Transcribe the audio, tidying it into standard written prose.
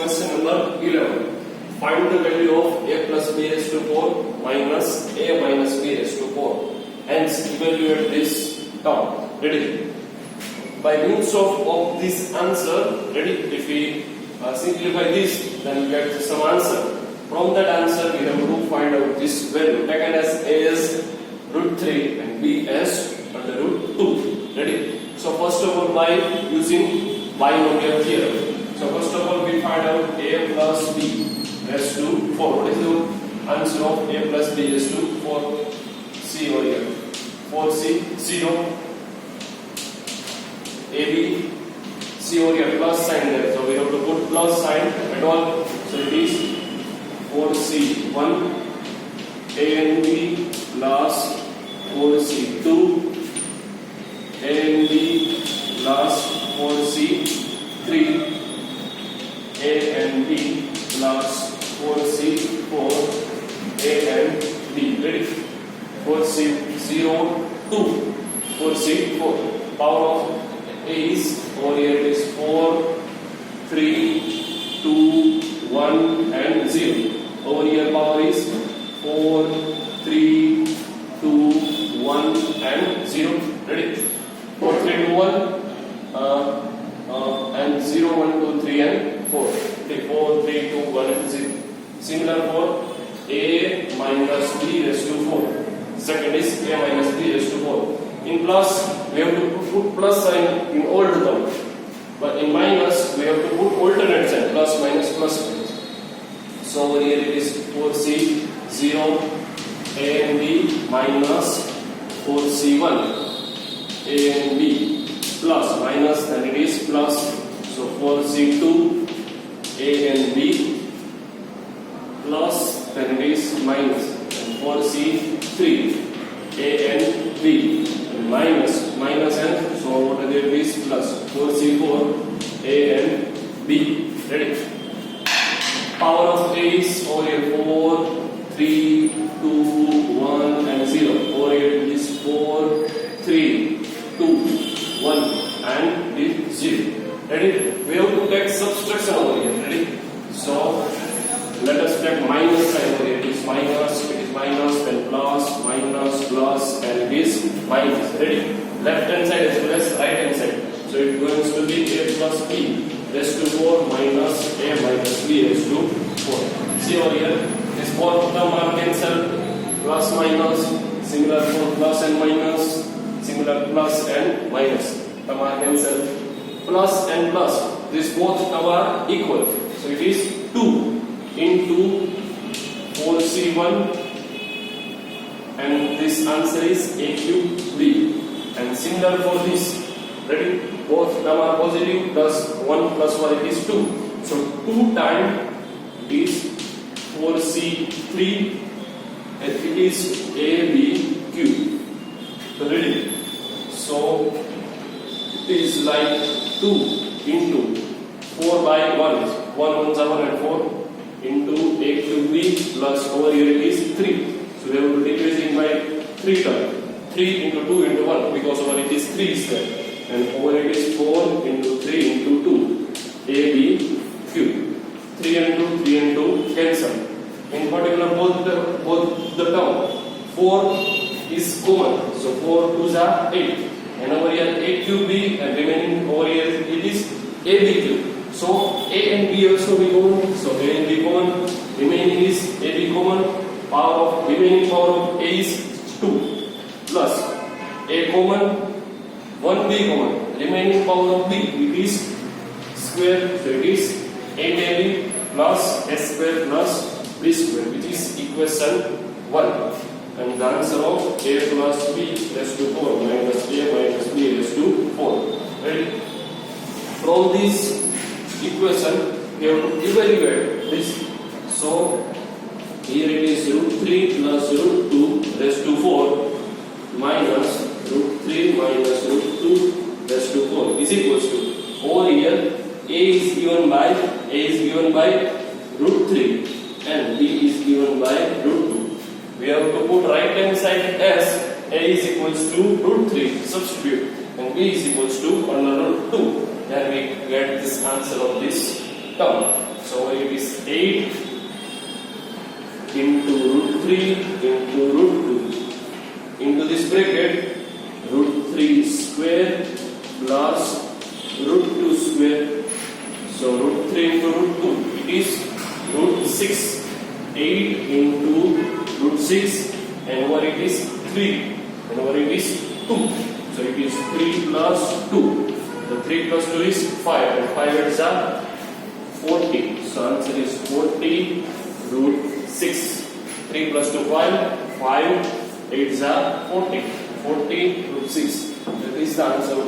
question number 11. Find the value of a plus b raised to 4 minus a minus b raised to 4. Hence, evaluate this term. Ready? By means of this answer, ready? If we simplify this, then we get some answer. From that answer, we have to find out this value taken as a as root 3 and b as under root 2. Ready? So first of all, by using binomial theorem. So first of all, we find out a plus b raised to 4. What is the answer of a plus b raised to 4? C over here. 4c 0. AB c over here plus sign there. So we have to put plus sign at all. So it is 4c1 a and b plus 4c2 a and b plus 4c3 a and b plus 4c4 a and b. Ready? 4c0 2 4c4. Power of a is over here it is 4 3 2 1 and 0. Over here power is 4 3 2 1 and 0. Ready? 4 3 2 1 and 0 1 2 3 and 4. Okay, 4 3 2 1 and 0. Similar for a minus b raised to 4. Second is a minus b raised to 4. In plus, we have to put plus sign in old term. But in minus, we have to put alternate sign, plus minus plus minus. So over here it is 4c 0 a and b minus 4c1 a and b plus minus, then it is plus. So 4c2 a and b plus, then it is minus, and 4c3 a and b minus and so what are there is plus 4c4 a and b. Ready? Power of a is over here 4 3 2 1 and 0. Over here it is 4 3 2 1 and it is 0. Ready? We have to take subtraction over here. Ready? So let us take minus sign over here. It is minus, then plus, minus, plus, and it is minus. Ready? Left hand side as well as right hand side. So it going to be a plus b raised to 4 minus a minus b raised to 4. See over here, this both term are cancelled. Plus minus, similar for plus and minus, similar plus and minus. Term are cancelled. Plus and plus, this both term are equal. So it is 2 into 4c1 and this answer is a cube b. And similar for this, ready? Both term are positive, plus 1 plus 1 it is 2. So 2 times it is 4c3 and it is ab cube. So ready? So it is like 2 into 4 by 1 1 1 7 and 4 into a cube b plus over here it is 3. So we have to decreasing by 3 terms. 3 into 2 into 1 because over it is 3 is there. And over it is 4 into 3 into 2 ab cube. 3 and 2 3 and 2 cancel. In particular both the term 4 is common. So 4 2s are 8. And over here a cube b and remaining over here it is ab cube. So a and b also be common. So a and b common. Remaining is ab common. Remaining power of a is 2 plus a common 1b common. Remaining power of b it is square. So it is 8ab plus s square plus b square, which is equation 1. And the answer of a plus b raised to 4 minus a minus b raised to 4. Right? From this equation, we have to evaluate this. So here it is root 3 plus root 2 raised to 4 minus root 3 minus root 2 raised to 4 is equals to, over here a is given by root 3 and b is given by root 2. We have to put right hand side as a is equals to root 3, substitute, and b is equals to under root 2. Then we get this answer of this term. So it is 8 into root 3 into root 2 into this bracket, root 3 square plus root 2 square. So root 3 into root 2, it is root 6. 8 into root 6, and over it is 3, and over it is 2. So it is 3 plus 2. The 3 plus 2 is 5, and 5 is 40. So answer is 40 root 6. 3 plus 2 5, 5, 8 is 40. 40 root 6. That is the answer.